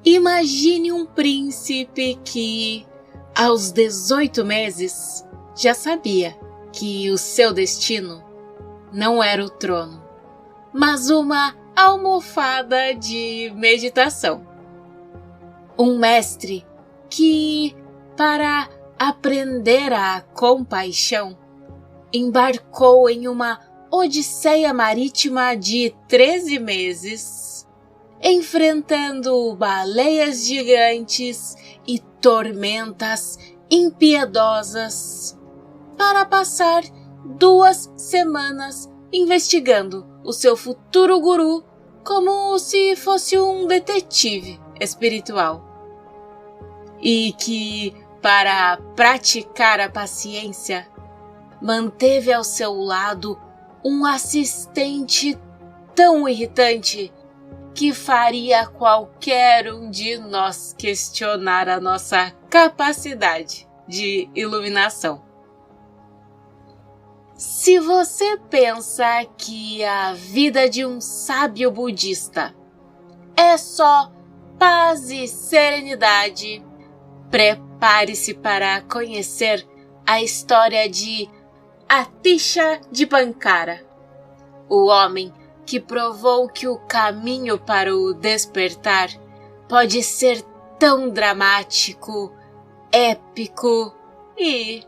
Imagine um príncipe que, aos 18 meses, já sabia que o seu destino não era o trono, mas uma almofada de meditação. Um mestre que, para aprender a compaixão, embarcou em uma odisseia marítima de 13 meses, enfrentando baleias gigantes e tormentas impiedosas, para passar 2 semanas investigando o seu futuro guru como se fosse um detetive espiritual. E que, para praticar a paciência, manteve ao seu lado um assistente tão irritante que faria qualquer um de nós questionar a nossa capacidade de iluminação. Se você pensa que a vida de um sábio budista é só paz e serenidade, prepare-se para conhecer a história de Atisha Dipankara, o homem que provou que o caminho para o despertar pode ser tão dramático, épico e,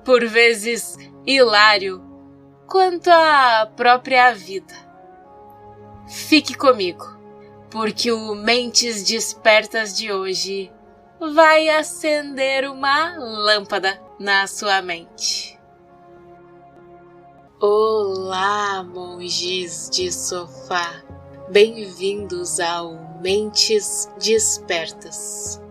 por vezes, hilário quanto a própria vida. Fique comigo, porque o Mentes Despertas de hoje vai acender uma lâmpada na sua mente. Olá, monges de sofá! Bem-vindos ao Mentes Despertas,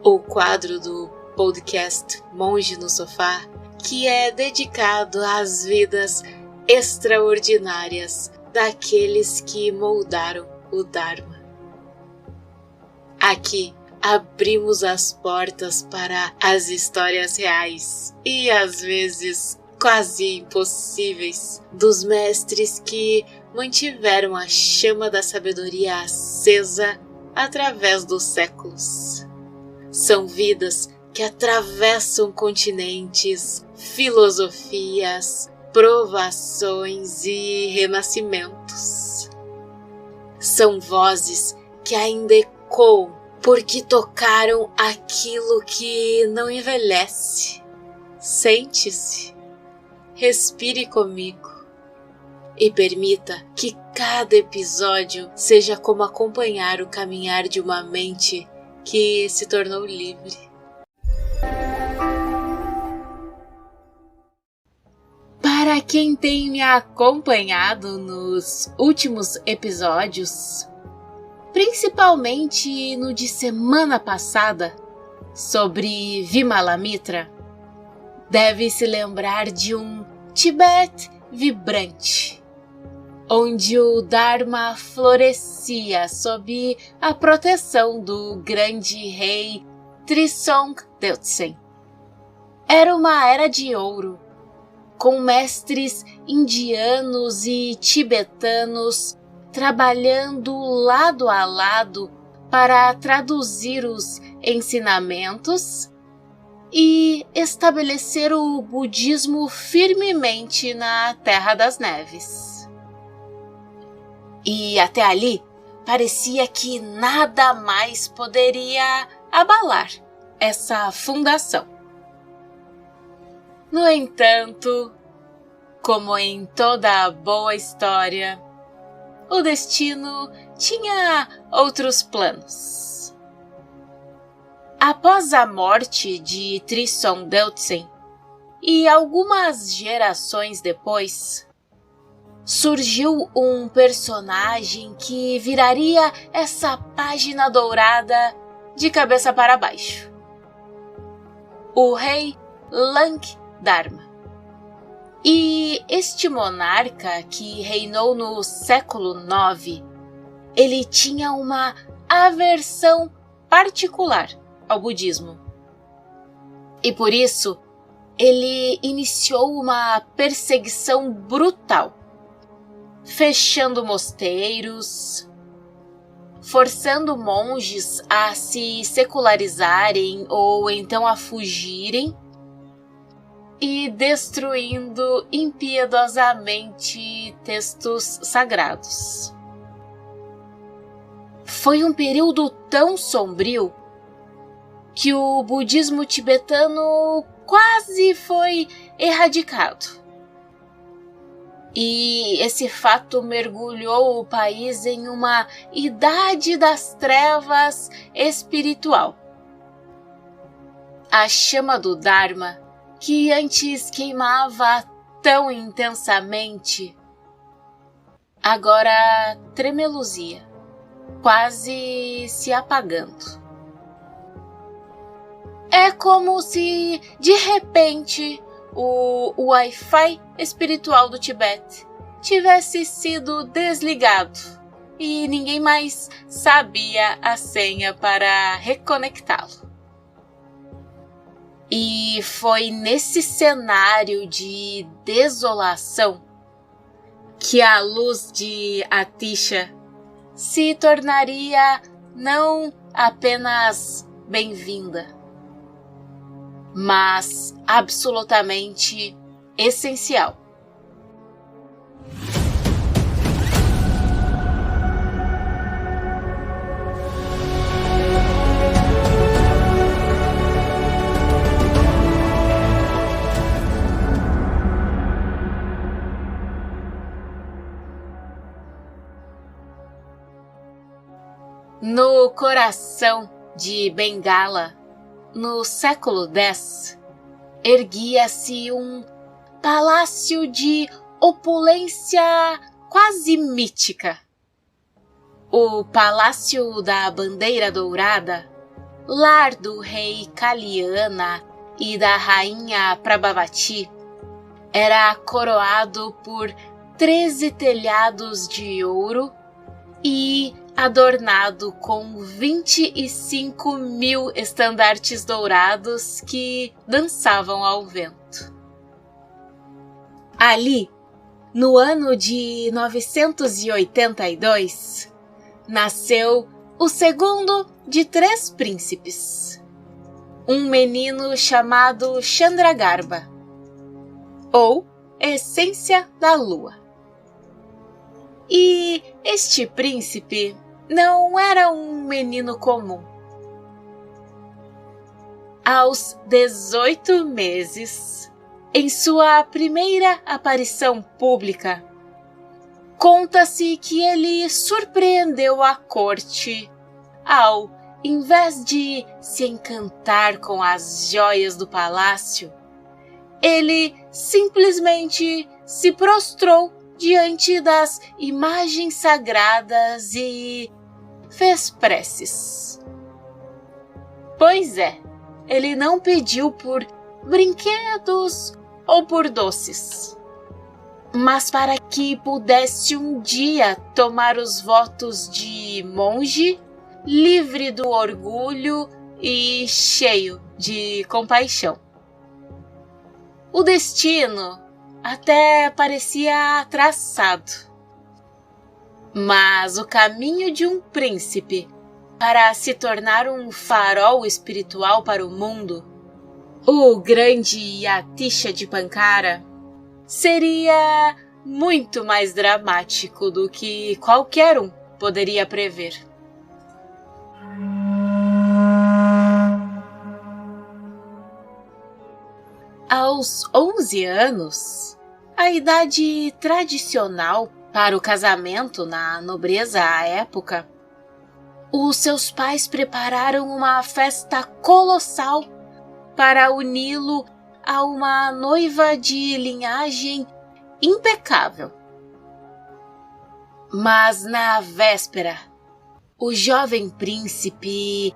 o quadro do podcast Monge no Sofá, que é dedicado às vidas extraordinárias daqueles que moldaram o Dharma. Aqui abrimos as portas para as histórias reais e às vezes quase impossíveis dos mestres que mantiveram a chama da sabedoria acesa através dos séculos. São vidas que atravessam continentes, filosofias, provações e renascimentos. São vozes que ainda ecoam porque tocaram aquilo que não envelhece. Sente-se, respire comigo e permita que cada episódio seja como acompanhar o caminhar de uma mente que se tornou livre. Para quem tem me acompanhado nos últimos episódios, principalmente no de semana passada, sobre Vimalamitra, deve se lembrar de um Tibete vibrante, onde o Dharma florescia sob a proteção do grande rei Trisong Detsen. Era uma era de ouro, com mestres indianos e tibetanos trabalhando lado a lado para traduzir os ensinamentos e estabelecer o budismo firmemente na Terra das Neves. E até ali, parecia que nada mais poderia abalar essa fundação. No entanto, como em toda boa história, o destino tinha outros planos. Após a morte de Trisong Detsen e algumas gerações depois, surgiu um personagem que viraria essa página dourada de cabeça para baixo. O rei Lankdharma. E este monarca que reinou no século IX, ele tinha uma aversão particular ao budismo. E por isso, ele iniciou uma perseguição brutal, fechando mosteiros, forçando monges a se secularizarem ou então a fugirem e destruindo impiedosamente textos sagrados. Foi um período tão sombrio que o budismo tibetano quase foi erradicado. E esse fato mergulhou o país em uma idade das trevas espiritual. A chama do Dharma, que antes queimava tão intensamente, agora tremeluzia, quase se apagando. É como se, de repente, o Wi-Fi espiritual do Tibete tivesse sido desligado e ninguém mais sabia a senha para reconectá-lo. E foi nesse cenário de desolação que a luz de Atisha se tornaria não apenas bem-vinda, mas absolutamente essencial. No coração de Bengala, no século X, erguia-se um palácio de opulência quase mítica. O Palácio da Bandeira Dourada, lar do rei Kalyana e da rainha Prabhavati, era coroado por 13 telhados de ouro e adornado com 25 mil estandartes dourados que dançavam ao vento. Ali, no ano de 982, nasceu o segundo de 3 príncipes, um menino chamado Chandragarbha, ou Essência da Lua. E este príncipe não era um menino comum. Aos 18 meses, em sua primeira aparição pública, conta-se que ele surpreendeu a corte ao, em vez de se encantar com as joias do palácio, ele simplesmente se prostrou diante das imagens sagradas e fez preces. Pois é, ele não pediu por brinquedos ou por doces, mas para que pudesse um dia tomar os votos de monge, livre do orgulho e cheio de compaixão. O destino até parecia traçado, mas o caminho de um príncipe para se tornar um farol espiritual para o mundo, o grande Atisha de Pankara, seria muito mais dramático do que qualquer um poderia prever. Aos 11 anos, a idade tradicional para o casamento na nobreza à época, os seus pais prepararam uma festa colossal para uni-lo a uma noiva de linhagem impecável. Mas na véspera, o jovem príncipe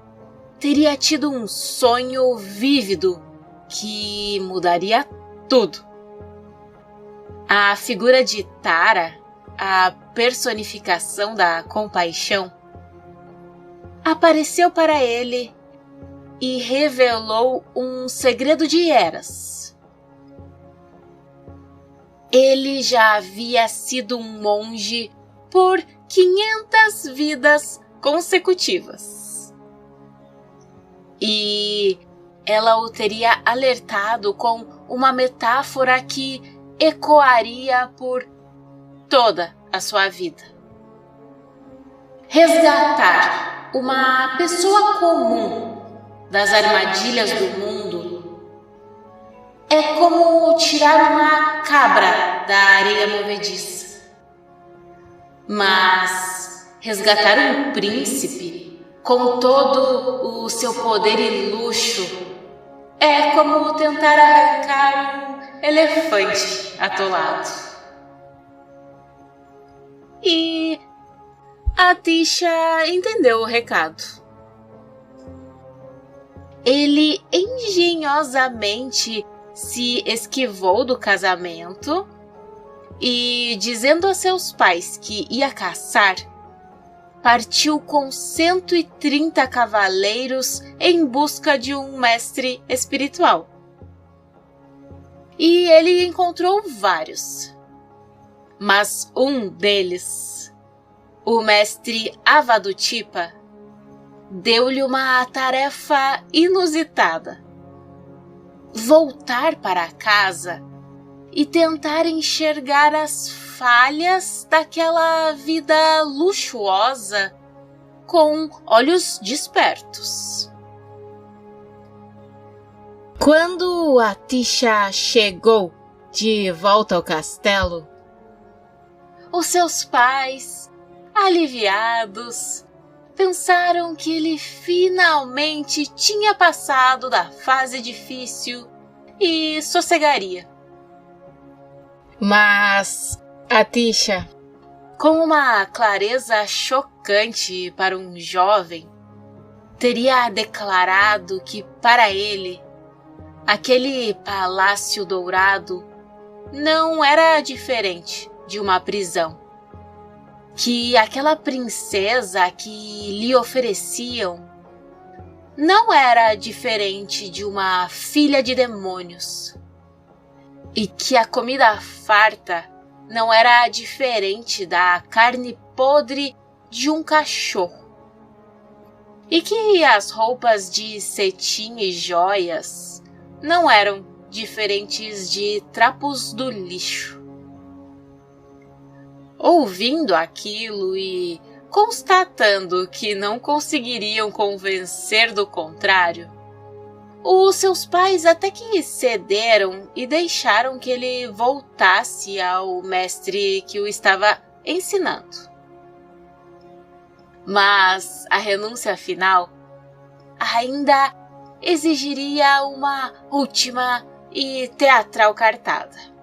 teria tido um sonho vívido que mudaria tudo. A figura de Tara, a personificação da compaixão, apareceu para ele e revelou um segredo de eras. Ele já havia sido um monge por 500 vidas consecutivas. E ela o teria alertado com uma metáfora que ecoaria por toda a sua vida. Resgatar uma pessoa comum das armadilhas do mundo é como tirar uma cabra da areia movediça. Mas resgatar um príncipe com todo o seu poder e luxo é como tentar arrancar um elefante atolado. E a Tisha entendeu o recado. Ele engenhosamente se esquivou do casamento e, dizendo a seus pais que ia caçar, partiu com 130 cavaleiros em busca de um mestre espiritual. E ele encontrou vários. Mas um deles, o mestre Avadutipa, deu-lhe uma tarefa inusitada: voltar para casa e tentar enxergar as falhas daquela vida luxuosa com olhos despertos. Quando a Tisha chegou de volta ao castelo, os seus pais, aliviados, pensaram que ele finalmente tinha passado da fase difícil e sossegaria. Mas a Tisha, com uma clareza chocante para um jovem, teria declarado que para ele aquele palácio dourado não era diferente de uma prisão, que aquela princesa que lhe ofereciam não era diferente de uma filha de demônios, e que a comida farta não era diferente da carne podre de um cachorro, e que as roupas de cetim e joias não eram diferentes de trapos do lixo. Ouvindo aquilo e constatando que não conseguiriam convencer do contrário, os seus pais até que cederam e deixaram que ele voltasse ao mestre que o estava ensinando. Mas a renúncia final ainda exigiria uma última e teatral cartada.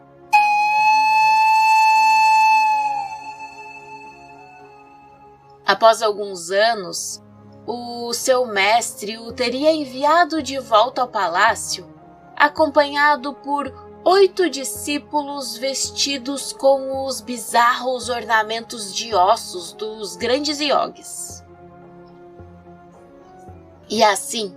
Após alguns anos, o seu mestre o teria enviado de volta ao palácio, acompanhado por 8 discípulos vestidos com os bizarros ornamentos de ossos dos grandes iogues. E assim,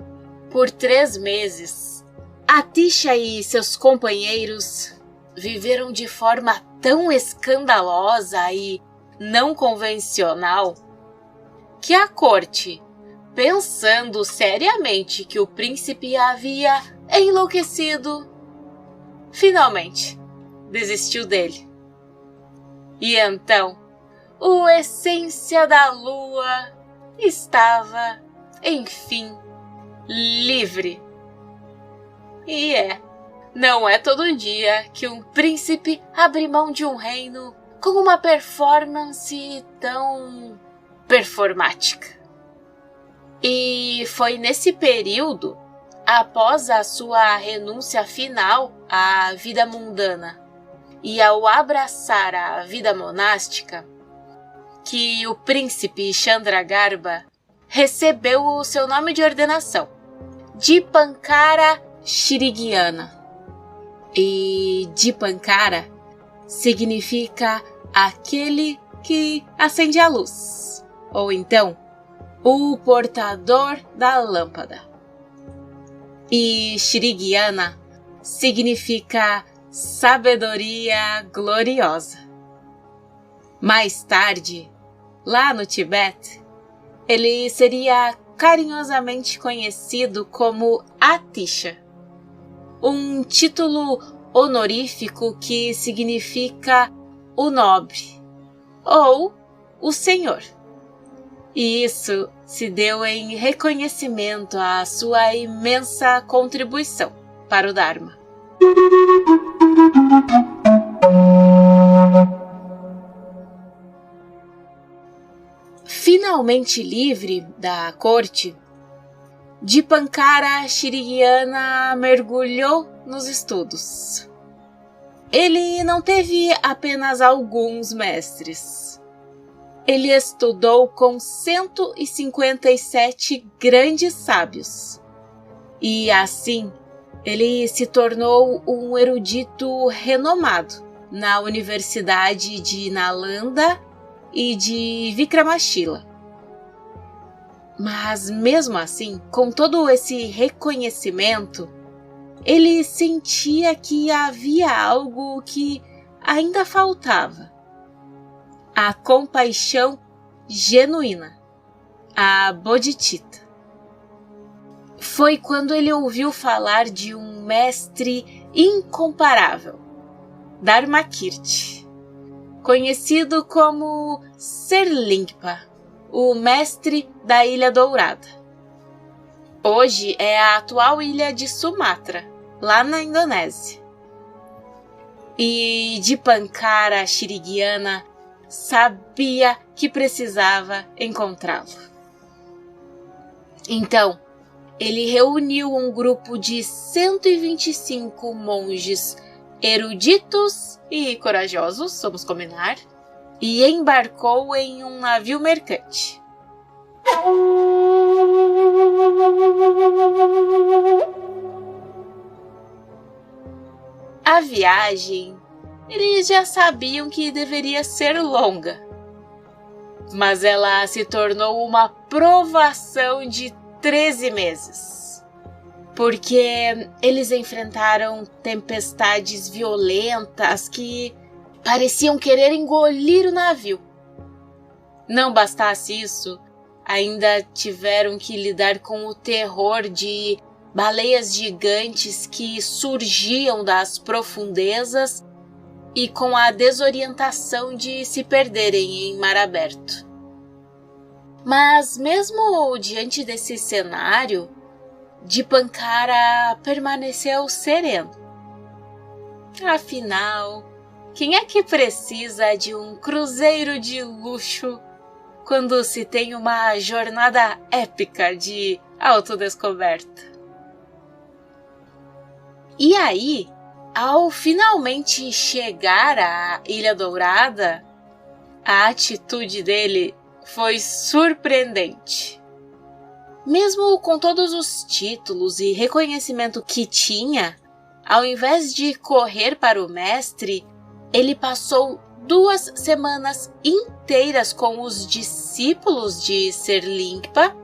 por 3 meses, a Tisha e seus companheiros viveram de forma tão escandalosa e não convencional que a corte, pensando seriamente que o príncipe havia enlouquecido, finalmente desistiu dele. E então, o Essência da Lua estava, enfim, livre. E não é todo dia que um príncipe abre mão de um reino com uma performance tão performática. E foi nesse período, após a sua renúncia final à vida mundana e ao abraçar a vida monástica, que o príncipe Chandragarba recebeu o seu nome de ordenação, Dipankara Shirigyana. E Dipankara significa aquele que acende a luz, ou então o portador da lâmpada. E Shirigyana significa sabedoria gloriosa. Mais tarde, lá no Tibete, ele seria carinhosamente conhecido como Atisha, um título honorífico que significa o nobre ou o senhor. E isso se deu em reconhecimento à sua imensa contribuição para o Dharma. Finalmente livre da corte, Dipankara Shirigiyana mergulhou nos estudos. Ele não teve apenas alguns mestres. Ele estudou com 157 grandes sábios. E assim, ele se tornou um erudito renomado na Universidade de Nalanda e de Vikramashila. Mas mesmo assim, com todo esse reconhecimento, ele sentia que havia algo que ainda faltava. A compaixão genuína, a bodhicitta. Foi quando ele ouviu falar de um mestre incomparável, Dharmakirti, conhecido como Serlingpa, o mestre da Ilha Dourada. Hoje é a atual ilha de Sumatra, lá na Indonésia. E Dipankara Shirigiyana sabia que precisava encontrá-lo. Então, ele reuniu um grupo de 125 monges eruditos e corajosos, vamos combinar, e embarcou em um navio mercante. A viagem, eles já sabiam que deveria ser longa, mas ela se tornou uma provação de 13 meses, porque eles enfrentaram tempestades violentas que pareciam querer engolir o navio. Não bastasse isso, ainda tiveram que lidar com o terror de baleias gigantes que surgiam das profundezas e com a desorientação de se perderem em mar aberto. Mas mesmo diante desse cenário, Dipankara permaneceu sereno. Afinal, quem é que precisa de um cruzeiro de luxo quando se tem uma jornada épica de autodescoberta? E aí, ao finalmente chegar à Ilha Dourada, a atitude dele foi surpreendente. Mesmo com todos os títulos e reconhecimento que tinha, ao invés de correr para o mestre, ele passou 2 semanas inteiras com os discípulos de Serlingpa,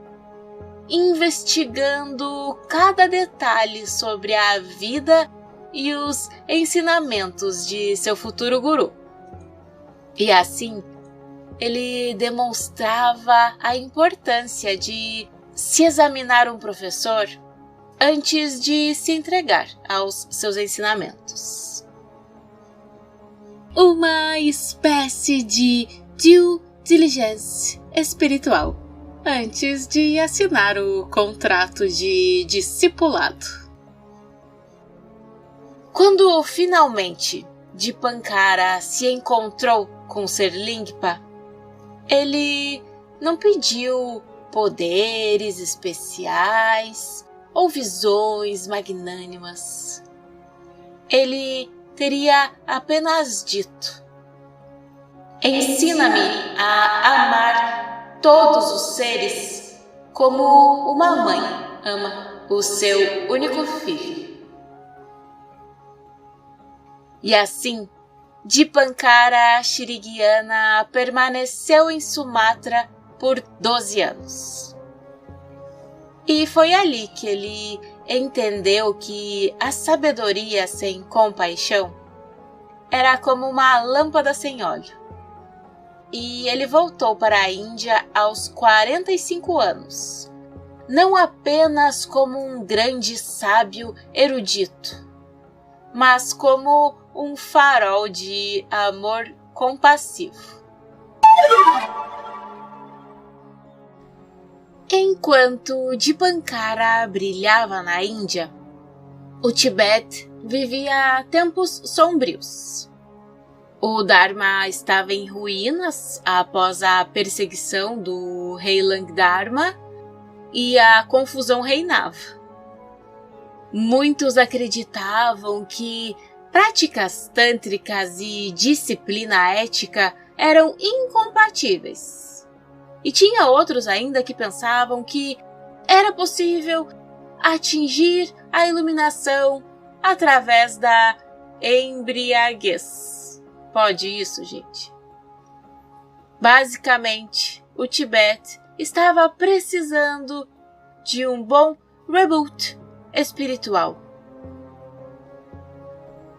investigando cada detalhe sobre a vida e os ensinamentos de seu futuro guru. E assim, ele demonstrava a importância de se examinar um professor antes de se entregar aos seus ensinamentos. Uma espécie de due diligence espiritual antes de assinar o contrato de discipulado. Quando finalmente Dipankara se encontrou com Serlingpa, ele não pediu poderes especiais ou visões magnânimas. Ele teria apenas dito: ensina-me a amar todos os seres como uma mãe ama o seu único filho. E assim, Dipankara Shirigiyana permaneceu em Sumatra por 12 anos. E foi ali que ele entendeu que a sabedoria sem compaixão era como uma lâmpada sem óleo. e ele voltou para a Índia aos 45 anos, não apenas como um grande sábio erudito, mas como um farol de amor compassivo. Enquanto Dipankara brilhava na Índia, o Tibete vivia tempos sombrios. O Dharma estava em ruínas após a perseguição do rei Langdharma e a confusão reinava. Muitos acreditavam que práticas tântricas e disciplina ética eram incompatíveis. E tinha outros ainda que pensavam que era possível atingir a iluminação através da embriaguez. Pode isso, gente? Basicamente, o Tibete estava precisando de um bom reboot espiritual.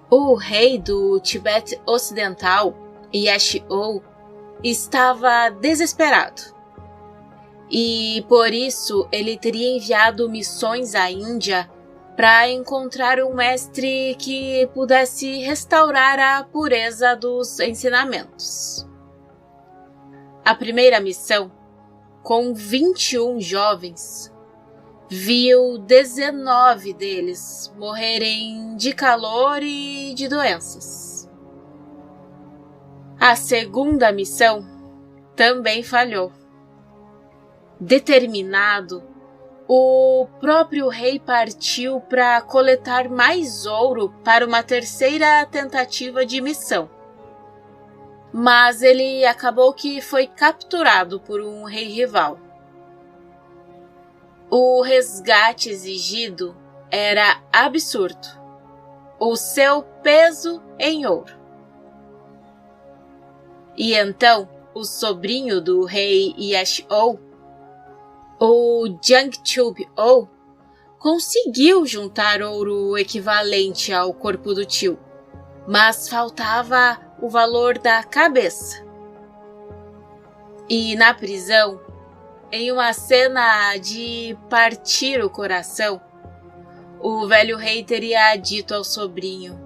O rei do Tibete Ocidental, Yeshao, estava desesperado. E por isso ele teria enviado missões à Índia para encontrar um mestre que pudesse restaurar a pureza dos ensinamentos. A primeira missão, com 21 jovens, viu 19 deles morrerem de calor e de doenças. A segunda missão também falhou. Determinado, o próprio rei partiu para coletar mais ouro para uma terceira tentativa de missão. Mas ele acabou que foi capturado por um rei rival. O resgate exigido era absurdo, o seu peso em ouro. E então, o sobrinho do rei Yeshao, o Jangchub-o, conseguiu juntar ouro equivalente ao corpo do tio, mas faltava o valor da cabeça. E na prisão, em uma cena de partir o coração, o velho rei teria dito ao sobrinho: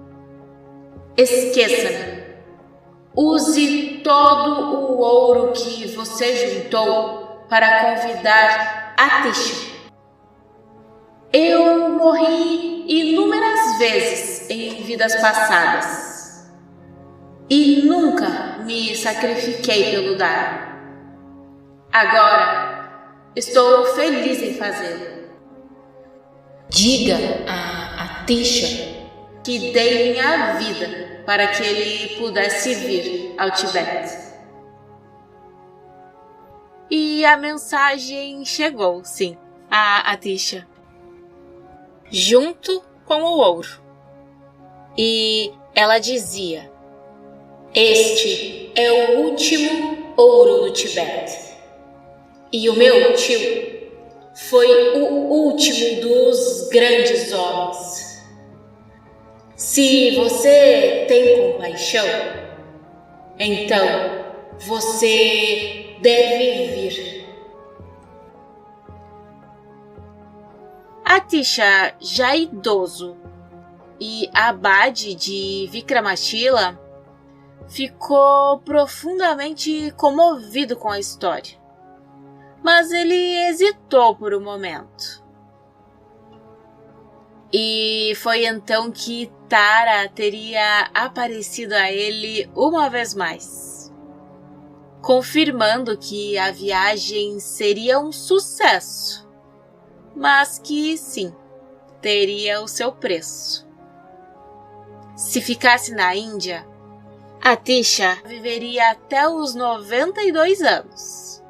"Esqueça-me. Use todo o ouro que você juntou para convidar Atisha. Eu morri inúmeras vezes em vidas passadas e nunca me sacrifiquei pelo Dharma. Agora estou feliz em fazê-lo. Diga a Atisha que dei minha vida para que ele pudesse vir ao Tibete." E a mensagem chegou, sim, a Atisha, junto com o ouro. E ela dizia: "Este é o último ouro do Tibete. E o meu tio foi o último dos grandes homens. Se você tem compaixão, então você deve vir." Atisha, já idoso e abade de Vikramashila, ficou profundamente comovido com a história, mas ele hesitou por um momento. E foi então que Tara teria aparecido a ele uma vez mais, confirmando que a viagem seria um sucesso, mas que sim, teria o seu preço. Se ficasse na Índia, Atisha viveria até os 92 anos.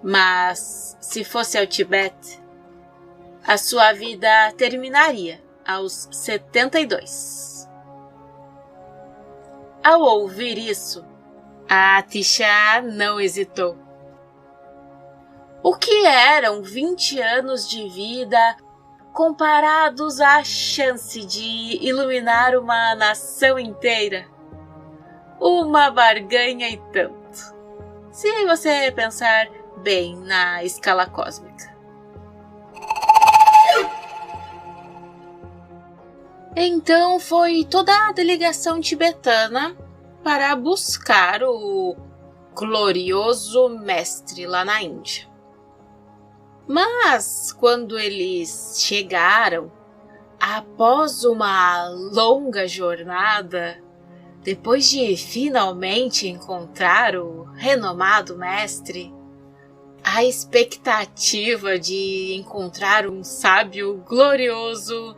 Mas, se fosse ao Tibete, a sua vida terminaria aos 72. Ao ouvir isso, a Atisha não hesitou. O que eram 20 anos de vida comparados à chance de iluminar uma nação inteira? Uma barganha e tanto. se você pensar bem na escala cósmica. Então foi toda a delegação tibetana para buscar o glorioso mestre lá na Índia. Mas quando eles chegaram, após uma longa jornada, depois de finalmente encontrar o renomado mestre, a expectativa de encontrar um sábio glorioso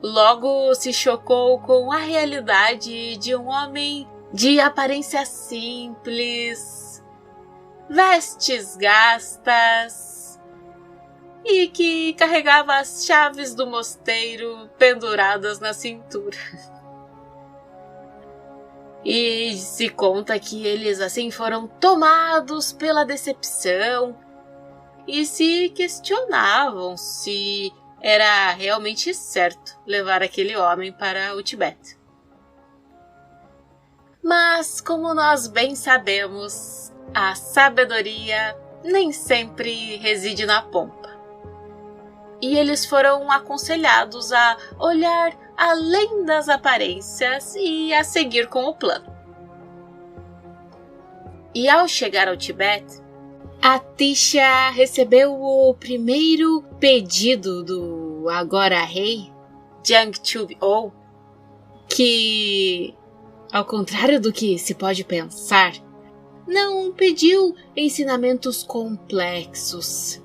logo se chocou com a realidade de um homem de aparência simples, vestes gastas e que carregava as chaves do mosteiro penduradas na cintura. E se conta que eles assim foram tomados pela decepção e se questionavam se era realmente certo levar aquele homem para o Tibete. Mas, como nós bem sabemos, a sabedoria nem sempre reside na pompa. E eles foram aconselhados a olhar além das aparências e a seguir com o plano. E ao chegar ao Tibete, Atisha recebeu o primeiro pedido do agora rei, Jangtube-o, que, ao contrário do que se pode pensar, não pediu ensinamentos complexos,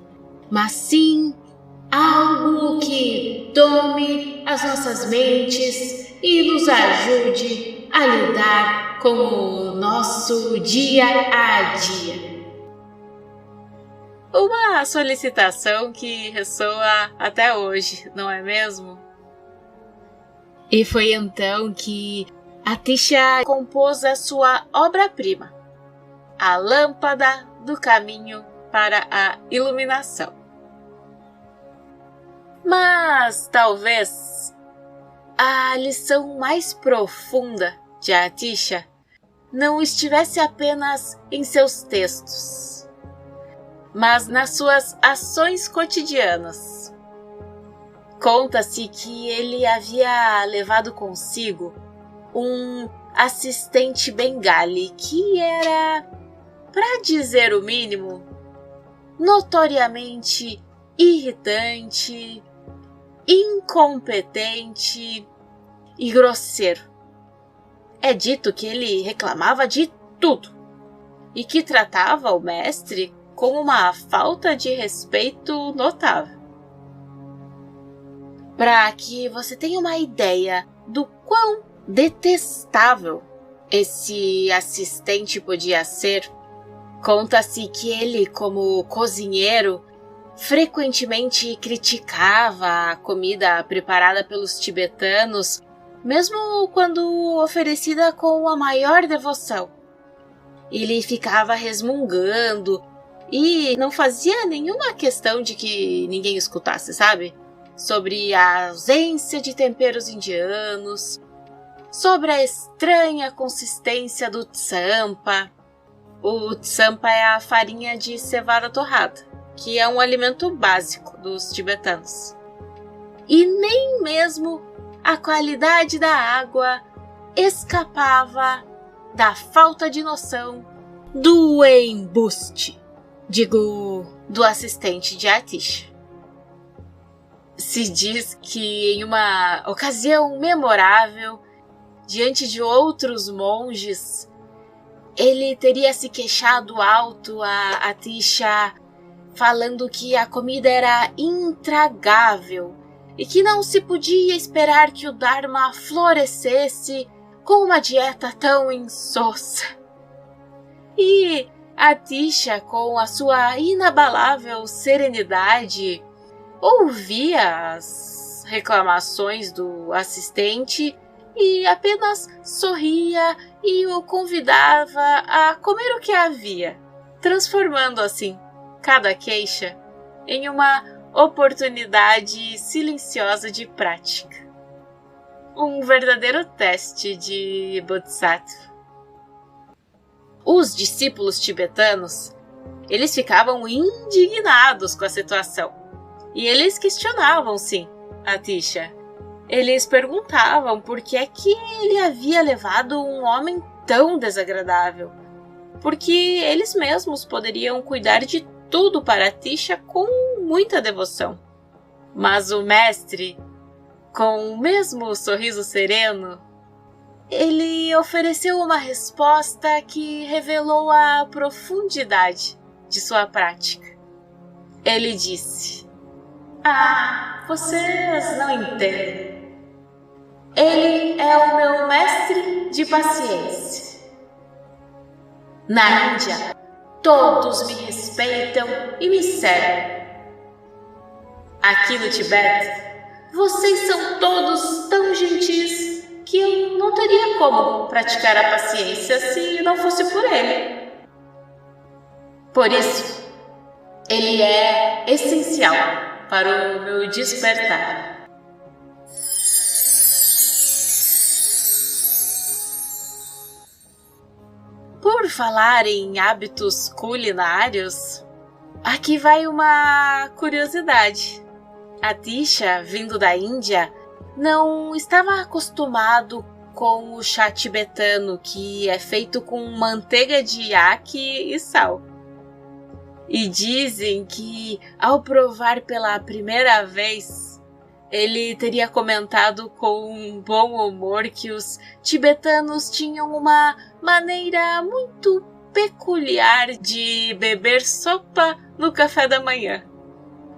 mas sim algo que tome as nossas mentes e nos ajude a lidar com o nosso dia a dia. Uma solicitação que ressoa até hoje, não é mesmo? E foi então que Atisha compôs a sua obra-prima, a Lâmpada do Caminho para a Iluminação. Mas talvez a lição mais profunda de Atisha não estivesse apenas em seus textos, mas nas suas ações cotidianas. Conta-se que ele havia levado consigo um assistente bengali que era, para dizer o mínimo, notoriamente irritante, incompetente e grosseiro. É dito que ele reclamava de tudo e que tratava o mestre com uma falta de respeito notável. Para que você tenha uma ideia do quão detestável esse assistente podia ser, conta-se que ele, como cozinheiro, frequentemente criticava a comida preparada pelos tibetanos, mesmo quando oferecida com a maior devoção. Ele ficava resmungando e não fazia nenhuma questão de que ninguém escutasse, sabe? Sobre a ausência de temperos indianos, sobre a estranha consistência do tsampa. O tsampa é a farinha de cevada torrada, que é um alimento básico dos tibetanos. E nem mesmo a qualidade da água escapava da falta de noção do embuste, do assistente de Atisha. Se diz que em uma ocasião memorável, diante de outros monges, ele teria se queixado alto a Atisha, falando que a comida era intragável e que não se podia esperar que o Dharma florescesse com uma dieta tão insossa. E Atisha, com a sua inabalável serenidade, ouvia as reclamações do assistente e apenas sorria e o convidava a comer o que havia, transformando assim cada queixa em uma oportunidade silenciosa de prática. Um verdadeiro teste de Bodhisattva. Os discípulos tibetanos, eles ficavam indignados com a situação. E eles questionavam, sim, Atisha. Eles perguntavam por que é que ele havia levado um homem tão desagradável. Porque eles mesmos poderiam cuidar de tudo para Atisha com muita devoção. Mas o mestre, com o mesmo sorriso sereno, ele ofereceu uma resposta que revelou a profundidade de sua prática. Ele disse: vocês não entendem. Ele é o meu mestre de paciência. Na Índia, todos me respeitam e me servem. Aqui no Tibete, vocês são todos tão gentis que eu não teria como praticar a paciência se não fosse por ele. Por isso, ele é essencial para o meu despertar. Por falar em hábitos culinários, aqui vai uma curiosidade. Atisha, vindo da Índia, não estava acostumado com o chá tibetano, que é feito com manteiga de yaqui e sal. E dizem que, ao provar pela primeira vez, ele teria comentado com um bom humor que os tibetanos tinham uma maneira muito peculiar de beber sopa no café da manhã,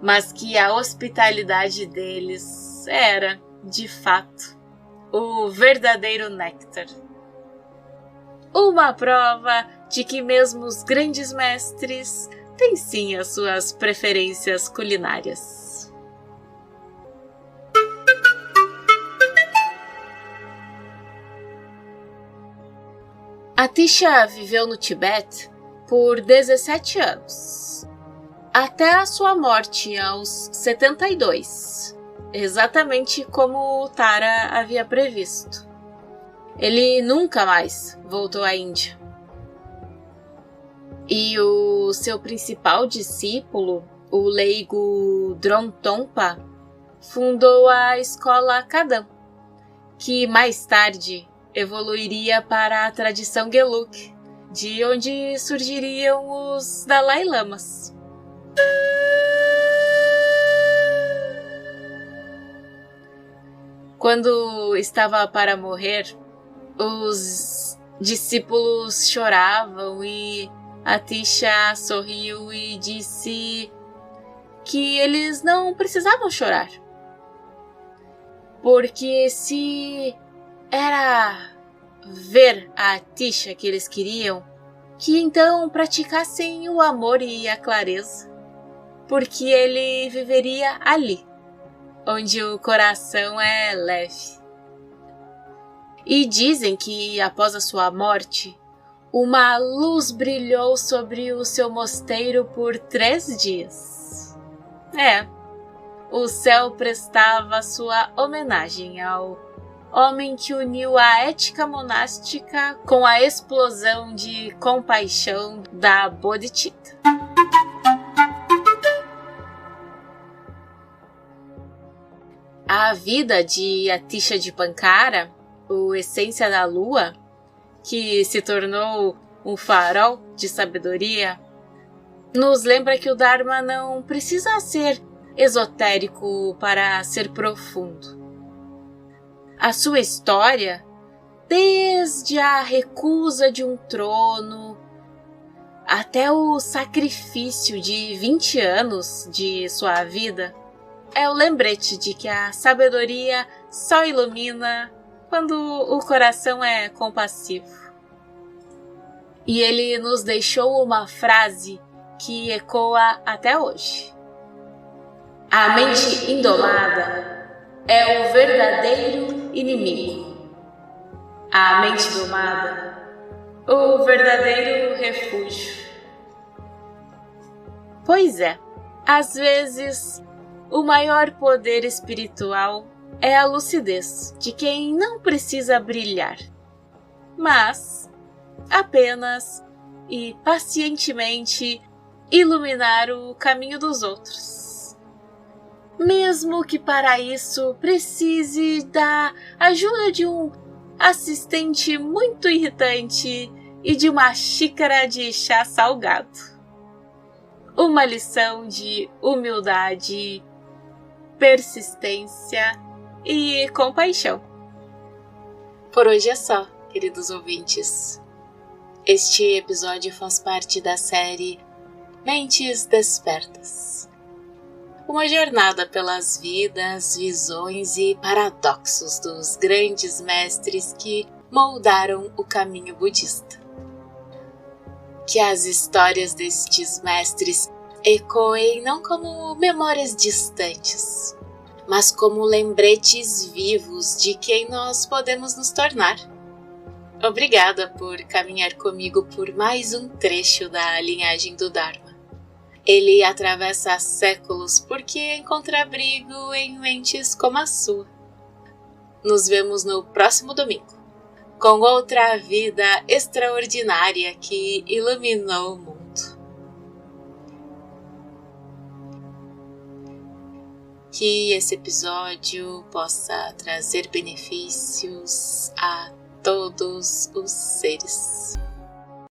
mas que a hospitalidade deles era, de fato, o verdadeiro néctar. Uma prova de que mesmo os grandes mestres têm sim as suas preferências culinárias. Atisha viveu no Tibete por 17 anos, até a sua morte aos 72, exatamente como Tara havia previsto. Ele nunca mais voltou à Índia. E o seu principal discípulo, o leigo Dromtonpa, fundou a escola Kadam, que mais tarde evoluiria para a tradição Gelug, de onde surgiriam os Dalai Lamas. Quando estava para morrer, os discípulos choravam e Atisha sorriu e disse que eles não precisavam chorar, porque se era ver a Atisha que eles queriam, que então praticassem o amor e a clareza, porque ele viveria ali, onde o coração é leve. E dizem que após a sua morte, uma luz brilhou sobre o seu mosteiro por 3 dias. O céu prestava sua homenagem ao homem que uniu a ética monástica com a explosão de compaixão da Bodhicitta. A vida de Atisha Dipankara, o Essência da Lua, que se tornou um farol de sabedoria, nos lembra que o Dharma não precisa ser esotérico para ser profundo. A sua história, desde a recusa de um trono até o sacrifício de 20 anos de sua vida, é o lembrete de que a sabedoria só ilumina quando o coração é compassivo. E ele nos deixou uma frase que ecoa até hoje. A mente indomada é o verdadeiro inimigo. A mente domada, o verdadeiro refúgio. Pois é, às vezes o maior poder espiritual é a lucidez de quem não precisa brilhar, mas apenas e pacientemente iluminar o caminho dos outros. Mesmo que para isso precise da ajuda de um assistente muito irritante e de uma xícara de chá salgado. Uma lição de humildade, persistência e compaixão. Por hoje é só, queridos ouvintes. Este episódio faz parte da série Mentes Despertas. Uma jornada pelas vidas, visões e paradoxos dos grandes mestres que moldaram o caminho budista. Que as histórias destes mestres ecoem não como memórias distantes, mas como lembretes vivos de quem nós podemos nos tornar. Obrigada por caminhar comigo por mais um trecho da linhagem do Dharma. Ele atravessa séculos porque encontra abrigo em mentes como a sua. Nos vemos no próximo domingo, com outra vida extraordinária que iluminou o mundo. Que esse episódio possa trazer benefícios a todos os seres.